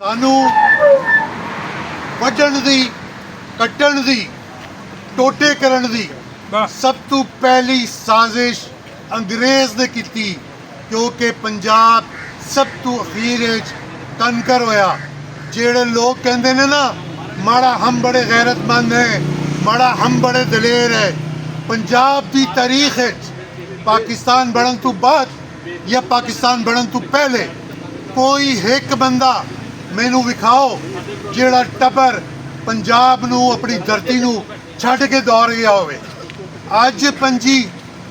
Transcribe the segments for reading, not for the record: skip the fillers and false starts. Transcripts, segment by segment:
सानू वड्डण दी कट्टण दी टोटे करन दी सब तो पहली साजिश अंग्रेज ने की, क्योंकि पंजाब सब तो अखीर कनकर होया। जेड़े लोग कहते ने ना माड़ा हम बड़े गैरतमंद हैं, माड़ा हम बड़े दलेर है, पंजाब की तारीख पाकिस्तान बनन तो बाद या पाकिस्तान बनन तो पहले कोई एक बंदा मैनू विखाओ जेड़ा टब्बर पंजाब नू अपनी धरती नू छड्ड के दौड़ गया होवे। अज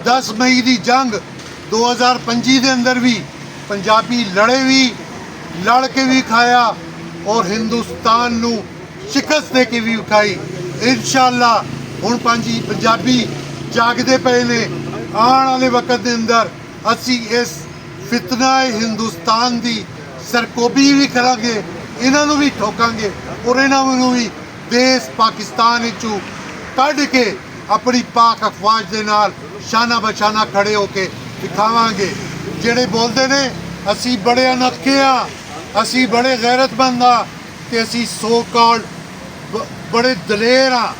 10 मई की जंग 2025 के अंदर भी पंजाबी लड़े भी, लड़ के भी खाया और हिंदुस्तान नू शिकस्त दे के भी खाई। इंशाअल्लाह हुण पंजाबी जागदे पे ने। आने वाले वक्त के अंदर असी इस फितना हिंदुस्तान की सरकोबी भी करांगे, इन्हों भी ठोकांगे और इन्हों भी देश पाकिस्तान चू कढ़ के अपनी पाक अफवाज के नाल शाना बशाना खड़े होके दिखावांगे। जेड़े बोलते ने असी बड़े अनोखे हाँ, असी बड़े गैरतमंद हाँ ते असी सो कॉल्ड बड़े दलेर हाँ।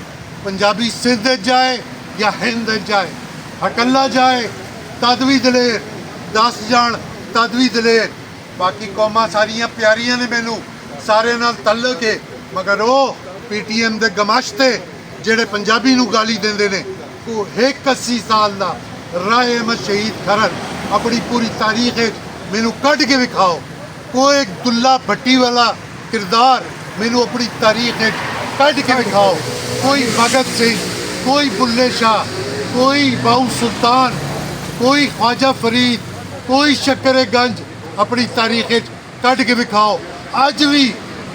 पंजाबी सिंध जाए या हिंद जाए, हकल्ला जाए तद भी दलेर, 10 जान तद भी दलेर। बाकी कौमां सारियां प्यारियां ने मैनू सारे नाल तल्लक है, मगर वो PTM दे गमाश्ते जेड़े पंजाबी नू गाली देंदे ने वो 80 साल दा राय अहमद शहीद खरन अपनी पूरी तारीख मैनू कढ़ के विखाओ। कोई एक दुल्ला भट्टी वाला किरदार मैनू अपनी तारीख कढ़ के विखाओ। कोई भगत सिंह, कोई बुल्ले शाह, कोई बाऊ सुल्तान, कोई ख्वाजा फरीद, कोई शक्करगंज अपनी तारीख कढ़ के विखाओ। अज भी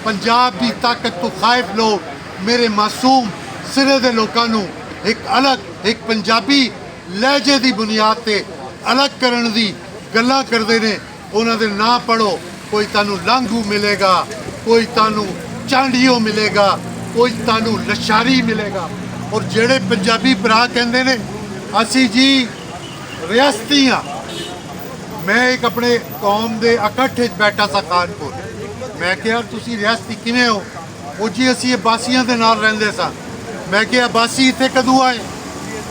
पंजाब की ताकत तो खाइफ लोग मेरे मासूम सिरे दे लोगों नू एक अलग एक पंजाबी लहजे की बुनियाद ते अलग करन दी गल्लां करदे ने। उन्हां दे नां पढ़ो, कोई तानू लांघू मिलेगा, कोई तानू चांडियो मिलेगा, कोई तानू लशारी मिलेगा। और जेड़े पंजाबी भरा कहंदे ने असी जी रियासती हाँ। मैं एक अपने कौम के इकट्ठे बैठा सा कानपुर, मैं क्या तुसी रियासती किवें हो? वो जी असी अब्बासियां दे नाल रहिंदे सा। मैं क्या अब्बासी इत्थे कदों आए?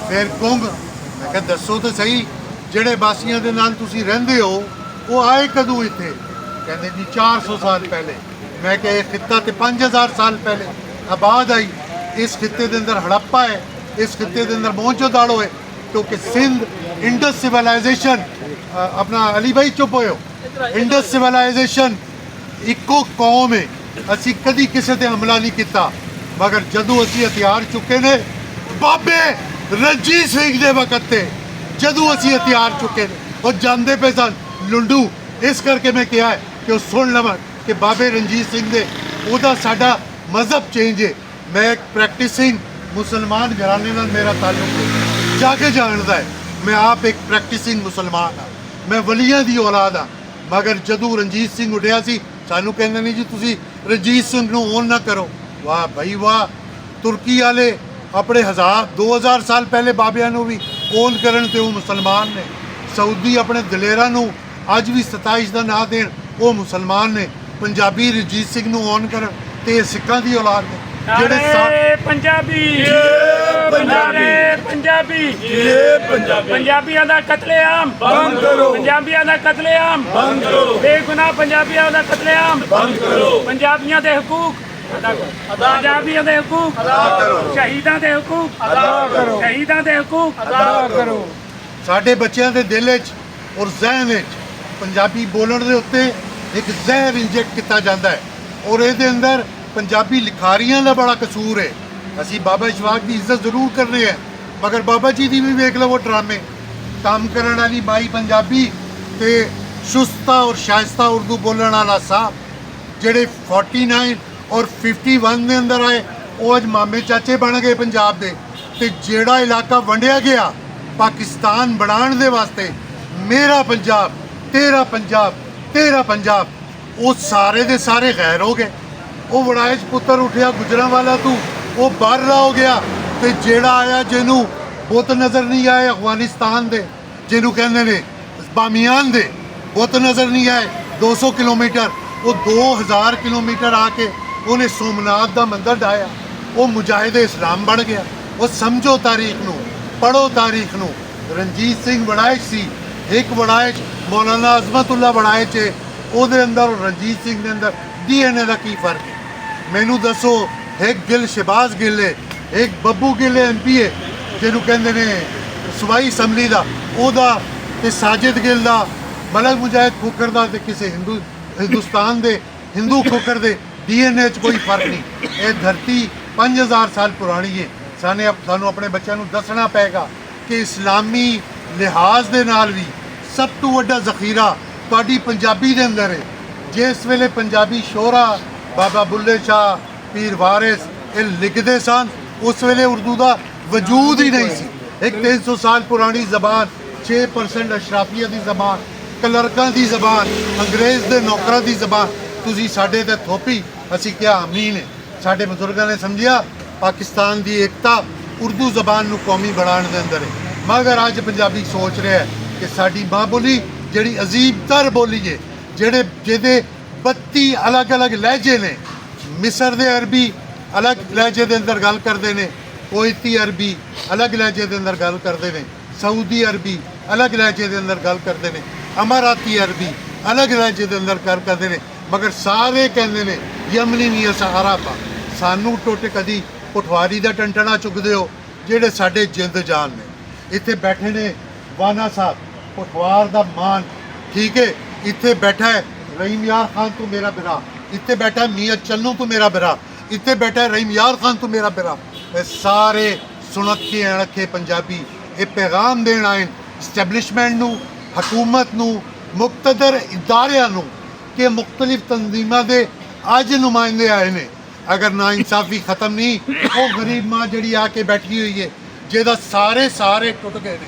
फिर कुंभ। मैं क्या दसो तो सही जेड़े अब्बासियां दे नाल तुसी रहिंदे हो वो आए कदों इत्थे? कहंदे जी 400 साल पहले। मैं क्या ये खित्ता तो 5000 साल पहले आबाद आई। इस खित्ते के अंदर हड़प्पा है, इस खित्ते के अंदर मोहनजोदाड़ो है, क्योंकि सिंध इंडस सिविलाइजेशन अपना अली भाई चुप हो, इंडस सिविलाइजेशन इको कौम है। असी कदी किसी ते हमला नहीं किया, मगर जदों असी हथियार चुके ने बाबे रणजीत सिंह दे वक्त ते जदों असी हथियार चुके ने और जानते पे सन लुंडू। इस करके मैं कहा है कि सुन लव कि बाबे रणजीत सिंह दे ओदा साडा मजहब चेंज है। मैं एक प्रैक्टिसिंग मुसलमान घराने नाल मेरा ताल्लुक है, जाके जानता है। मैं आप एक प्रैक्टिसिंग मुसलमान हाँ, मैं वलियां दी औलाद हाँ। मगर जदों रणजीत सिंह उठिया सी सानू कहंदे नहीं जी तुसी रणजीत सिंह नू ओन ना करो। वाह भाई वाह, तुर्की वाले अपने 2000 साल पहले बाबियां नू भी ओन करन ते वो मुसलमान ने। सऊदी अपने दलेरां नू अज भी 27 का ना देन वो मुसलमान ने। पंजाबी रणजीत सिंह नू ओन करन ते सिखां दी औलाद ने। पंजाबी पंजाबी पंजाबियों का कतलेआम बंद करो, पंजाबियों का कतलेआम बंद करो, बेगुनाह पंजाबियों का कतलेआम बंद करो, पंजाबियों के हकूक पंजाबियों के हकूक शहीदों के हकूक शहीदों के हकूक अदा करो। साडे बच्चों के दिल और जहन पंजाबी बोलण दे उत्ते एक जहर इंजैक्ट किया जाता है और ये अंदर पंजाबी लिखारियां का बड़ा कसूर है। असी बाबा इशफाक की इज्जत जरूर कर रहे हैं, मगर बाबा जी की भी वेख लो ड्रामे। काम करने वाली माई पंजाबी ते शुस्ता और शाइस्ता उर्दू बोलने वाला साहब जेड़े 49 और 51 के अंदर आए वो अज मामे चाचे बन गए पंजाब के। ते जेड़ा इलाका वंडिया गया पाकिस्तान बनाने दे वास्ते, मेरा पंजाब तेरा पंजाब तेरा पंजाब, वो सारे दे सारे गैर हो गए। वो वड़ाइच पुत्र उठिया गुजरांवाला तू वो बाहर हो गया। तो जेड़ा आया जिनू बुत नज़र नहीं आए अफगानिस्तान दे, जिनू कहंदे ने बामियान दे बुत नज़र नहीं आए 200 किलोमीटर ਉਹ 2000 ਕਿਲੋਮੀਟਰ ਆ ਕੇ ਉਹਨੇ ਸੋਮਨਾਥ ਦਾ ਮੰਦਰ ਢਾਇਆ, ਉਹ ਮੁਜਾਹਿਦ ਇਸਲਾਮ ਬਣ ਗਿਆ। ਉਹ ਸਮਝੋ ਤਾਰੀਖ ਨੂੰ, ਪੜ੍ਹੋ ਤਾਰੀਖ ਨੂੰ। ਰਣਜੀਤ ਸਿੰਘ ਵੜਾਇਚ ਸੀ, ਇੱਕ ਵੜਾਇਚ ਮੌਲਾਨਾ ਅਜ਼ਮਤੁੱਲਾ ਵੜਾਇਚ ਹੈ, ਉਹਦੇ ਅੰਦਰ ਔਰ ਰਣਜੀਤ ਸਿੰਘ ਦੇ ਅੰਦਰ DNA ਦਾ ਕੀ ਫਰਕ ਹੈ? ਮੈਨੂੰ ਦੱਸੋ। ਇੱਕ ਗਿੱਲ ਸ਼ਹਿਬਾਜ਼ ਗਿੱਲ ਹੈ, ਇੱਕ ਬੱਬੂ ਗਿੱਲ MP ਹੈ ਜਿਹਨੂੰ ਕਹਿੰਦੇ ਨੇ ਸੂਬਾਈ ਅਸੈਂਬਲੀ ਦਾ, ਉਹਦਾ ਤੇ ਸਾਜਿਦ ਗਿੱਲ ਦਾ, ਮਲਕ ਮੁਜਾਹਿਦ ਖੋਖਰ ਦਾ ਤੇ ਕਿਸੇ ਹਿੰਦੁਸਤਾਨ ਦੇ ਹਿੰਦੂ ਖੋਖਰ ਦੇ DNA 'ਚ ਕੋਈ ਫਰਕ ਨਹੀਂ। ਇਹ ਧਰਤੀ 5000 ਸਾਲ ਪੁਰਾਣੀ ਹੈ। ਸਾਨੂੰ ਆਪਣੇ ਬੱਚਿਆਂ ਨੂੰ ਦੱਸਣਾ ਪਏਗਾ ਕਿ ਇਸਲਾਮੀ ਲਿਹਾਜ਼ ਦੇ ਨਾਲ ਵੀ ਸਭ ਤੋਂ ਵੱਡਾ ਜ਼ਖੀਰਾ ਤੁਹਾਡੀ ਪੰਜਾਬੀ ਦੇ ਅੰਦਰ ਹੈ। ਜਿਸ ਵੇਲੇ ਪੰਜਾਬੀ ਸ਼ੋਰਾ ਬਾਬਾ ਬੁੱਲੇ ਸ਼ਾਹ, ਪੀਰ ਵਾਰਿਸ ਇਹ ਲਿਖਦੇ ਸਨ, ਉਸ ਵੇਲੇ ਉਰਦੂ ਦਾ ਵਜੂਦ ਹੀ ਨਹੀਂ ਸੀ। ਇੱਕ 300 ਸਾਲ ਪੁਰਾਣੀ ਜ਼ਬਾਨ, 6% ਅਸ਼ਰਾਫੀਆ ਦੀ ਜ਼ਬਾਨ, ਕਲਰਕਾਂ ਦੀ ਜ਼ਬਾਨ, ਅੰਗਰੇਜ਼ ਦੇ ਨੌਕਰਾਂ ਦੀ ਜ਼ਬਾਨ, ਤੁਸੀਂ ਸਾਡੇ ਤੇ ਥੋਪੀ। ਅਸੀਂ ਕਿਹਾ ਅਮੀਨ ਹੈ। ਸਾਡੇ ਬਜ਼ੁਰਗਾਂ ਨੇ ਸਮਝਿਆ ਪਾਕਿਸਤਾਨ ਦੀ ਏਕਤਾ ਉਰਦੂ ਜ਼ਬਾਨ ਨੂੰ ਕੌਮੀ ਬਣਾਉਣ ਦੇ ਅੰਦਰ ਹੈ। ਮਗਰ ਅੱਜ ਪੰਜਾਬੀ ਸੋਚ ਰਿਹਾ ਹੈ ਕਿ ਸਾਡੀ ਮਾਂ ਬੋਲੀ ਜਿਹੜੀ ਅਜ਼ੀਬ ਤਰ ਬੋਲੀ ਹੈ, ਜਿਹਦੇ 32 ਅਲੱਗ-ਅਲੱਗ ਲਹਿਜੇ ਨੇ। ਮਿਸਰ ਦੇ ਅਰਬੀ ਅਲੱਗ ਲਹਿਜੇ ਦੇ ਅੰਦਰ ਗੱਲ ਕਰਦੇ ਨੇ, ਕੋਇਤੀ ਅਰਬੀ ਅਲੱਗ ਲਹਿਜੇ ਦੇ ਅੰਦਰ ਗੱਲ ਕਰਦੇ ਨੇ, ਸਾਊਦੀ ਅਰਬੀ ਅਲੱਗ ਲਹਿਜੇ ਦੇ ਅੰਦਰ ਗੱਲ ਕਰਦੇ ਨੇ, ਅਮਰਾਤੀ ਅਰਬੀ ਅਲੱਗ ਲਹਿਜੇ ਦੇ ਅੰਦਰ ਗੱਲ ਕਰਦੇ ਨੇ, ਮਗਰ ਸਾਰੇ ਕਹਿੰਦੇ ਨੇ ਯਮਨੀ ਨੀਅ ਸਹਾਰਾ ਪਾ। ਸਾਨੂੰ ਟੁੱਟ ਕਦੀ ਪਟਵਾਰੀ ਦਾ ਟੰਟਣਾ ਚੁੱਕਦੇ ਹੋ ਜਿਹੜੇ ਸਾਡੇ ਜਿੰਦ ਜਾਨ ਨੇ। ਇੱਥੇ ਬੈਠੇ ਨੇ ਵਾਨਾ ਸਾਹਿਬ, ਪਟਵਾਰ ਦਾ ਮਾਨ, ਠੀਕ ਹੈ। ਇੱਥੇ ਬੈਠਾ ਹੈ ਰਹੀਮ ਯਾਰ ਖਾਨ ਤੂੰ ਮੇਰਾ ਬਿਰਾ, ਇੱਥੇ ਬੈਠਾ ਮੀਆਂ ਚੰਨੂ ਤੂੰ ਮੇਰਾ ਬਿਰਾ, ਇੱਥੇ ਬੈਠਾ ਰਹੀਮ ਯਾਰ ਖਾਨ ਤੂੰ ਮੇਰਾ ਬਿਰਾ। ਇਹ ਸਾਰੇ ਸੁਣਕੇ ਅਣਖੇ ਪੰਜਾਬੀ ਇਹ ਪੈਗਾਮ ਦੇਣ ਆਏ ਇਸਟੈਬਲਿਸ਼ਮੈਂਟ ਨੂੰ, ਹਕੂਮਤ ਨੂੰ, ਮੁਕਤਦਰ ਇਦਾਰਿਆਂ ਨੂੰ ਕਿ ਮੁਖਤਲਿਫ ਤਨਜ਼ੀਮਾਂ ਦੇ ਅੱਜ ਨੁਮਾਇੰਦੇ ਆਏ ਨੇ। ਅਗਰ ਨਾ ਇਨਸਾਫੀ ਖਤਮ ਨਹੀਂ, ਉਹ ਗਰੀਬ ਮਾਂ ਜਿਹੜੀ ਆ ਕੇ ਬੈਠੀ ਹੋਈ ਹੈ ਜਿਹਦਾ ਸਾਰੇ ਟੁੱਟ ਗਏ ਨੇ।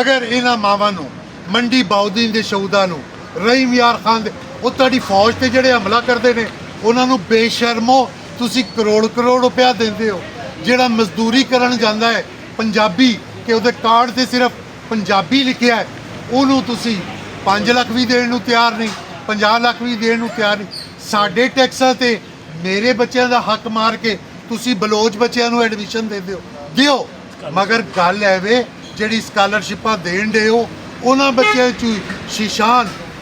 ਅਗਰ ਇਹਨਾਂ ਮਾਵਾਂ ਨੂੰ, ਮੰਡੀ ਬਾਉਦੀਨ ਦੇ ਸ਼ਹੀਦਾਂ ਨੂੰ, ਰਹੀਮ ਯਾਰ ਖਾਨ ਦੇ, ਉਹ ਤੁਹਾਡੀ ਫੌਜ ਤੇ ਜਿਹੜੇ ਹਮਲਾ ਕਰਦੇ ਨੇ ਉਹਨਾਂ ਨੂੰ ਬੇਸ਼ਰਮੋ ਤੁਸੀਂ ਕਰੋੜ ਰੁਪਇਆ ਦਿੰਦੇ ਹੋ। ਜਿਹੜਾ ਮਜ਼ਦੂਰੀ ਕਰਨ ਜਾਂਦਾ ਹੈ ਪੰਜਾਬੀ ਕਿ ਉਹਦੇ ਕਾਰਡ ਤੇ ਸਿਰਫ ਪੰਜਾਬੀ ਲਿਖਿਆ ਹੈ, ਉਹਨੂੰ ਤੁਸੀਂ 5 ਲੱਖ ਵੀ ਦੇਣ ਨੂੰ ਤਿਆਰ ਨਹੀਂ, 50 ਲੱਖ ਵੀ ਦੇਣ ਨੂੰ ਤਿਆਰ ਨਹੀਂ। ਸਾਡੇ ਟੈਕਸਾਂ ਤੇ ਮੇਰੇ ਬੱਚਿਆਂ ਦਾ ਹੱਕ ਮਾਰ ਕੇ ਤੁਸੀਂ ਬਲੋਚ ਬੱਚਿਆਂ ਨੂੰ ਐਡਮਿਸ਼ਨ ਦਿਓ। ਮਗਰ ਗੱਲ ਐਵੇਂ ਜਿਹੜੀ ਸਕਾਲਰਸ਼ਿਪਾਂ ਦੇਣ ਦੇ ਹੋ ਉਹਨਾਂ ਬੱਚਿਆਂ 'ਚ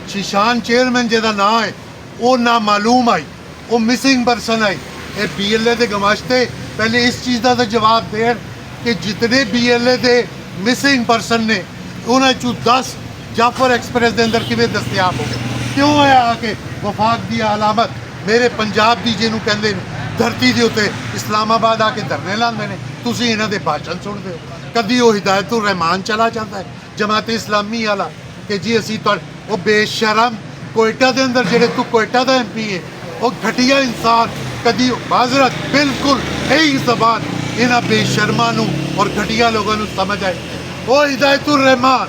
ਸ਼ੀਸ਼ਾਨ ਚੇਅਰਮੈਨ ਜਿਹਦਾ ਨਾਂ ਹੈ ਉਹ ਨਾ ਮਾਲੂਮ ਆਈ, ਉਹ ਮਿਸਿੰਗ ਪਰਸਨ ਆਈ। ਇਹ BLA ਦੇ ਗਮਾਸ਼ਤੇ ਪਹਿਲੇ ਇਸ ਚੀਜ਼ ਦਾ ਤਾਂ ਜਵਾਬ ਦੇਣ ਕਿ ਜਿਤਨੇ BLA ਦੇ ਮਿਸਿੰਗ ਪਰਸਨ ਨੇ ਉਹਨਾਂ 'ਚੋਂ 10 ਜਾਫਰ ਐਕਸਪ੍ਰੈਸ ਦੇ ਅੰਦਰ ਕਿਵੇਂ ਦਸਤਿਆਬ ਹੋ ਗਏ? ਕਿਉਂ ਹੋਇਆ ਆ ਕੇ ਵਫਾਕ ਦੀ ਅਲਾਮਤ ਮੇਰੇ ਪੰਜਾਬ ਦੀ ਜਿਹਨੂੰ ਕਹਿੰਦੇ ਨੇ ਧਰਤੀ ਦੇ ਉੱਤੇ ਇਸਲਾਮਾਬਾਦ ਆ ਕੇ ਧਰਨੇ ਲਾਉਂਦੇ ਨੇ, ਤੁਸੀਂ ਇਹਨਾਂ ਦੇ ਭਾਸ਼ਣ ਸੁਣਦੇ ਹੋ। ਕਦੀ ਉਹ ਹਿਦਾਇਤੁਰ ਰਹਿਮਾਨ ਚਲਾ ਜਾਂਦਾ ਹੈ ਜਮਾਤ ਇਸਲਾਮੀ ਵਾਲਾ ਕਿ ਜੀ ਅਸੀਂ ਉਹ ਬੇਸ਼ਰਮ ਕੋਇਟਾ ਦੇ ਅੰਦਰ ਜਿਹੜੇ ਤੂੰ ਕੋਇਟਾ ਦਾ MP ਹੈ ਉਹ ਘਟੀਆ ਇਨਸਾਨ। ਕਦੀ ਮਾਜ਼ਰਤ ਬਿਲਕੁਲ ਇਹੀ ਜ਼ਬਾਨ ਇਹਨਾਂ ਬੇਸ਼ਰਮਾਂ ਨੂੰ ਔਰ ਘਟੀਆ ਲੋਕਾਂ ਨੂੰ ਸਮਝ ਆਏ। ਉਹ ਹਿਦਾਇਤੁਰ ਰਹਿਮਾਨ,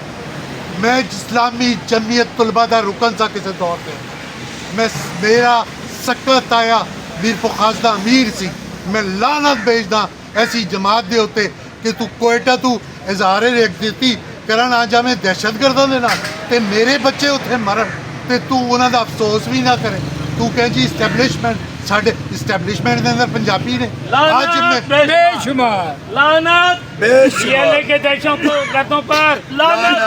ਮੈਂ ਇਸਲਾਮੀ ਜਮੀਅਤ ਤੁਲਬਾ ਦਾ ਰੁਕਨ ਸਾਂ ਕਿਸੇ ਦੌਰ ਤੇ, ਮੇਰਾ ਸਕਾ ਤਾਇਆ ਮੀਰ ਫੁਖਾਸ ਦਾ ਅਮੀਰ ਸੀ। ਮੈਂ ਲਾਨਤ ਭੇਜਦਾ ਐਸੀ ਜਮਾਤ ਦੇ ਉੱਤੇ ਕਿ ਤੂੰ ਕੋਇਟਾ ਤੂੰ ਇਜ਼ਹਾਰੇ ਯਕਜਹਤੀ ਕਰਨ ਆ ਜਾਵੇਂ ਦਹਿਸ਼ਤਗਰਦਾਂ ਦੇ ਨਾਲ ਤੇ ਮੇਰੇ ਬੱਚੇ ਉੱਥੇ ਮਰਨ ਤੇ ਤੂੰ ਉਹਨਾਂ ਦਾ ਅਫਸੋਸ ਵੀ ਨਾ ਕਰੇ। ਤੂੰ ਕਹੇ ਜੀ ਇਸਟੈਬਲਿਸ਼ਮੈਂਟ, ਸਾਡੇ ਇਸਟੈਬਲਿਸ਼ਮੈਂਟ ਦੇ ਅੰਦਰ ਪੰਜਾਬੀ ਨੇ। आज मैं बेशुमार लानत BLA के दहशतगर्दों पर लानत,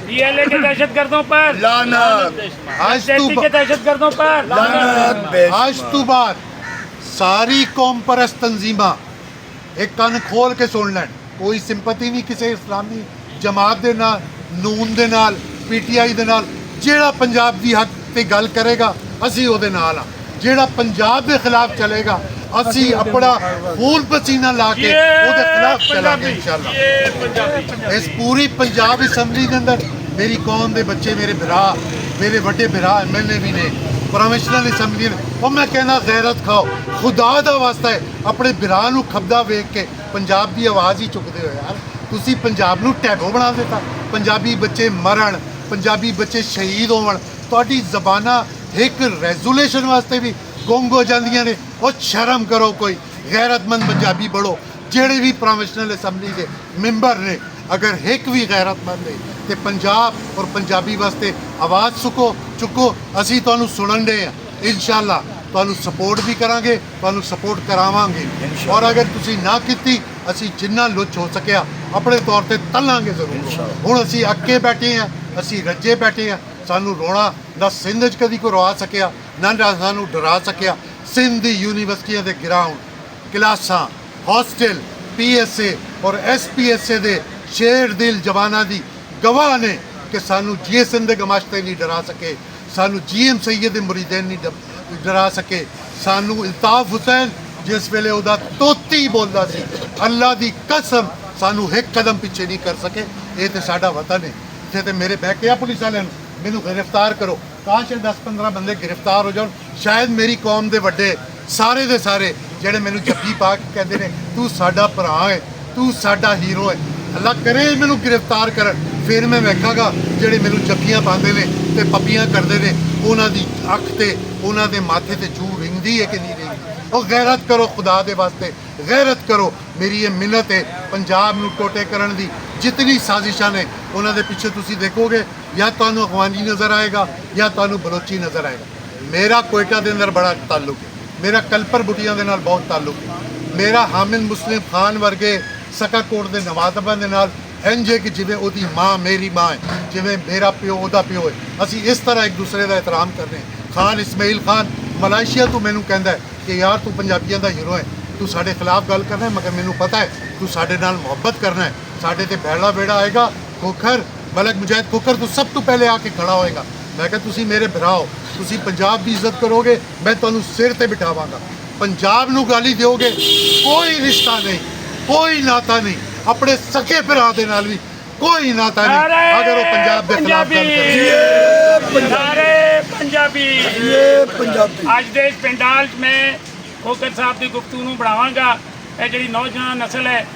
BLA के दहशतगर्दों पर लानत, आज के दहशतगर्दों पर लानत। आज तो बात सारी कौम परस्त तंजीमां एक कान खोल के सुन लैन। कोई सिंपति नहीं किसी इस्लामी जमात दे नाल, नून दे नाल, PTI दे नाल। ਜਿਹੜਾ ਪੰਜਾਬ ਦੀ ਹੱਕ ਤੇ ਗੱਲ ਕਰੇਗਾ ਅਸੀਂ ਉਹਦੇ ਨਾਲ ਆ, ਜਿਹੜਾ ਪੰਜਾਬ ਦੇ ਖਿਲਾਫ ਚਲੇਗਾ ਅਸੀਂ ਆਪਣਾ ਖੂਨ ਪਸੀਨਾ ਲਾ ਕੇ ਉਹਦੇ ਖਿਲਾਫ ਚੱਲਾਂਗੇ ਇਨਸ਼ਾਅੱਲਾ। ਇਸ ਪੂਰੀ ਪੰਜਾਬ ਅਸੈਂਬਲੀ ਦੇ ਅੰਦਰ ਮੇਰੀ ਕੌਮ ਦੇ ਬੱਚੇ, ਮੇਰੇ ਭਰਾ, ਮੇਰੇ ਵੱਡੇ ਭਰਾ MLA ਵੀ ਨੇ, ਪ੍ਰੋਫੈਸ਼ਨਲ ਅਸੈਂਬਲੀ ਨੇ। ਉਹ ਮੈਂ ਕਹਿੰਦਾ ਗੈਰਤ ਖਾਓ, ਖੁਦਾ ਦਾ ਵਾਸਤਾ ਹੈ ਆਪਣੇ ਭਰਾ ਨੂੰ ਖੱਬਦਾ ਵੇਖ ਕੇ ਪੰਜਾਬ ਦੀ ਆਵਾਜ਼ ਹੀ ਚੁੱਕਦੇ ਹੋ ਯਾਰ। ਤੁਸੀਂ ਪੰਜਾਬ ਨੂੰ ਟੈਬੂ ਬਣਾ ਦਿੱਤਾ, ਪੰਜਾਬੀ ਬੱਚੇ ਮਰਨ, ਪੰਜਾਬੀ ਬੱਚੇ ਸ਼ਹੀਦ ਹੋਣ, ਤੁਹਾਡੀ ਜ਼ਬਾਨਾਂ ਇੱਕ ਰੈਜ਼ੋਲੂਸ਼ਨ ਵਾਸਤੇ ਵੀ ਗੁੰਗ ਹੋ ਜਾਂਦੀਆਂ ਨੇ। ਉਹ ਸ਼ਰਮ ਕਰੋ, ਕੋਈ ਗੈਰਤਮੰਦ ਪੰਜਾਬੀ ਬੜੋ। ਜਿਹੜੇ ਵੀ ਪ੍ਰੋਫੈਸ਼ਨਲ ਅਸੈਂਬਲੀ ਦੇ ਮੈਂਬਰ ਨੇ ਅਗਰ ਇੱਕ ਵੀ ਗੈਰਤਮੰਦ ਨੇ ਤੇ ਪੰਜਾਬ ਔਰ ਪੰਜਾਬੀ ਵਾਸਤੇ ਆਵਾਜ਼ ਚੁੱਕੋ। ਅਸੀਂ ਤੁਹਾਨੂੰ ਸੁਣਨ ਦੇ ਆ। ਇਨਸ਼ਾਅੱਲਾ ਤੁਹਾਨੂੰ ਸਪੋਰਟ ਵੀ ਕਰਾਂਗੇ, ਤੁਹਾਨੂੰ ਸਪੋਰਟ ਕਰਾਵਾਂਗੇ। ਔਰ ਅਗਰ ਤੁਸੀਂ ਨਾ ਕੀਤੀ, ਅਸੀਂ ਜਿੰਨਾ ਲੁੱਚ ਹੋ ਸਕਿਆ ਆਪਣੇ ਤੌਰ ਤੇ ਤਲਾਂਗੇ ਜ਼ਰੂਰ। ਹੁਣ ਅਸੀਂ ਅੱਕੇ ਬੈਠੇ ਹਾਂ, ਅਸੀਂ ਰੱਜੇ ਬੈਠੇ ਹਾਂ। ਸਾਨੂੰ ਰੋਣਾ ਨਾ ਸਿੰਧ 'ਚ ਕਦੀ ਕੋਈ ਰਵਾ ਸਕਿਆ, ਨਾ ਸਾਨੂੰ ਡਰਾ ਸਕਿਆ। ਸਿੰਧ ਦੀ ਯੂਨੀਵਰਸਿਟੀਆਂ ਦੇ ਗਰਾਊਂਡ, ਕਲਾਸਾਂ, ਹੌਸਟਲ, PSA ਔਰ SPSA ਦੇ ਸ਼ੇਰ ਦਿਲ ਜਵਾਨਾਂ ਦੀ ਗਵਾਹ ਨੇ ਕਿ ਸਾਨੂੰ GSM ਦੇ ਗਮਾਸ਼ਤੇ ਨਹੀਂ ਡਰਾ ਸਕੇ, ਸਾਨੂੰ GM ਸੈਯਦ ਦੇ ਮੁਰੀਦੈਨ ਨਹੀਂ ਡਰਾ ਸਕੇ, ਸਾਨੂੰ ਇਲਤਾਫ ਹੁਸੈਨ ਜਿਸ ਵੇਲੇ ਉਹਦਾ ਤੋਤੀ ਬੋਲਦਾ ਸੀ, ਅੱਲਾ ਦੀ ਕਸਮ ਸਾਨੂੰ ਇੱਕ ਕਦਮ ਪਿੱਛੇ ਨਹੀਂ ਕਰ ਸਕੇ। ਇਹ ਤੇ ਸਾਡਾ ਵਤਨ ਹੈ। ਇੱਥੇ ਤੇ ਮੇਰੇ ਬਹਿ ਕੇ ਆ ਪੁਲਿਸ ਵਾਲਿਆਂ ਨੂੰ ਮੈਨੂੰ ਗ੍ਰਿਫਤਾਰ ਕਰੋ, ਕਾਸ਼ 10-15 ਬੰਦੇ ਗ੍ਰਿਫਤਾਰ ਹੋ ਜਾਣ। ਸ਼ਾਇਦ ਮੇਰੀ ਕੌਮ ਦੇ ਵੱਡੇ ਸਾਰੇ ਦੇ ਸਾਰੇ ਜਿਹੜੇ ਮੈਨੂੰ ਜੱਫੀ ਪਾ ਕੇ ਕਹਿੰਦੇ ਨੇ ਤੂੰ ਸਾਡਾ ਭਰਾ ਹੈ, ਤੂੰ ਸਾਡਾ ਹੀਰੋ ਹੈ, ਅੱਲਾ ਕਰੇ ਮੈਨੂੰ ਗ੍ਰਿਫਤਾਰ ਕਰਨ। ਫਿਰ ਮੈਂ ਵੇਖਾਂਗਾ ਜਿਹੜੇ ਮੈਨੂੰ ਜੱਫੀਆਂ ਪਾਉਂਦੇ ਨੇ ਤੇ ਪੱਪੀਆਂ ਕਰਦੇ ਨੇ, ਉਹਨਾਂ ਦੀ ਅੱਖ ਤੇ ਉਹਨਾਂ ਦੇ ਮਾਥੇ ਤੇ ਜੂ ਰਿੰਗਦੀ ਹੈ ਕਿ ਨਹੀਂ ਰਿੰਗਦੀ। ਉਹ ਗੈਰਤ ਕਰੋ ਖੁਦਾ ਦੇ ਵਾਸਤੇ, ਗੈਰਤ ਕਰੋ। ਮੇਰੀ ਇਹ ਮਿੰਨਤ ਹੈ ਪੰਜਾਬ ਨੂੰ ਟੋਟੇ ਕਰਨ ਦੀ ਜਿਤਨੀ ਸਾਜ਼ਿਸ਼ਾਂ ਨੇ ਉਹਨਾਂ ਦੇ ਪਿੱਛੇ ਤੁਸੀਂ ਦੇਖੋਗੇ ਜਾਂ ਤੁਹਾਨੂੰ ਅਫਗਾਨੀ ਨਜ਼ਰ ਆਏਗਾ ਜਾਂ ਤੁਹਾਨੂੰ ਬਲੋਚੀ ਨਜ਼ਰ ਆਏਗਾ। ਮੇਰਾ ਕੋਇਟਾ ਦੇ ਅੰਦਰ ਬੜਾ ਤਾਲੁਕ ਹੈ, ਮੇਰਾ ਕਲਪਰ ਬੁਟੀਆਂ ਦੇ ਨਾਲ ਬਹੁਤ ਤਾਲੁਕ ਹੈ, ਮੇਰਾ ਹਾਮਿਦ ਮੁਸਲਿਮ ਖਾਨ ਵਰਗੇ ਸਕਾਕੋਟ ਦੇ ਨਵਾਜ਼ਬਾਂ ਦੇ ਨਾਲ ਇੰਝ ਹੈ ਕਿ ਜਿਵੇਂ ਉਹਦੀ ਮਾਂ ਮੇਰੀ ਮਾਂ ਹੈ, ਜਿਵੇਂ ਮੇਰਾ ਪਿਓ ਉਹਦਾ ਪਿਓ ਹੈ। ਅਸੀਂ ਇਸ ਤਰ੍ਹਾਂ ਇੱਕ ਦੂਸਰੇ ਦਾ ਇਹਤਰਾਮ ਕਰਦੇ ਹਾਂ। ਖਾਨ ਇਸਮਾਈਲ ਖਾਨ ਮਲਾਈਸ਼ੀਆ ਤੋਂ ਮੈਨੂੰ ਕਹਿੰਦਾ ਹੈ ਕਿ ਯਾਰ ਤੂੰ ਪੰਜਾਬੀਆਂ ਦਾ ਹੀਰੋ ਹੈ, ਤੂੰ ਸਾਡੇ ਖਿਲਾਫ ਗੱਲ ਕਰਨਾ ਹੈ, ਮਗਰ ਮੈਨੂੰ ਪਤਾ ਹੈ ਤੂੰ ਸਾਡੇ ਨਾਲ ਮੁਹੱਬਤ ਕਰਨਾ ਹੈ। ਸਾਡੇ ਤੇ ਬਹਿਲਾ ਬੇੜਾ ਆਏਗਾ, ਖੋਖਰ ਮਲਕ ਮੁਜਾਹਿਦ ਖੋਖਰ ਤੂੰ ਸਭ ਤੋਂ ਪਹਿਲੇ ਆ ਕੇ ਖੜਾ ਹੋਏਗਾ। ਮੈਂ ਕਿਹਾ ਤੁਸੀਂ ਮੇਰੇ ਭਰਾ ਹੋ, ਤੁਸੀਂ ਪੰਜਾਬ ਦੀ ਇੱਜ਼ਤ ਕਰੋਗੇ, ਮੈਂ ਤੁਹਾਨੂੰ ਸਿਰ ਤੇ ਬਿਠਾਵਾਂਗਾ। ਪੰਜਾਬ ਨੂੰ ਗਾਲੀ ਦਿਓਗੇ, ਕੋਈ ਰਿਸ਼ਤਾ ਨਹੀਂ, ਕੋਈ ਨਾਤਾ ਨਹੀਂ, ਆਪਣੇ ਸਕੇ ਭਰਾ ਦੇ ਨਾਲ ਵੀ ਕੋਈ ਨਾਤਾ ਨਹੀਂ ਅਗਰ ਉਹ ਪੰਜਾਬ ਦੇ ਖਿਲਾਫ ਗੱਲ ਕਰੇ। ਸਾਰੇ ਪੰਜਾਬੀ ਪੰਜਾਬੀ ਅੱਜ ਦੇ ਇਸ ਪਿੰਡਾਲ 'ਚ ਮੈਂ ਖੋਖਰ ਸਾਹਿਬ ਦੀ ਗੁਫ਼ਤਗੂ ਨੂੰ ਬਣਾਵਾਂਗਾ। ਇਹ ਜਿਹੜੀ ਨੌਜਵਾਨ ਨਸਲ ਹੈ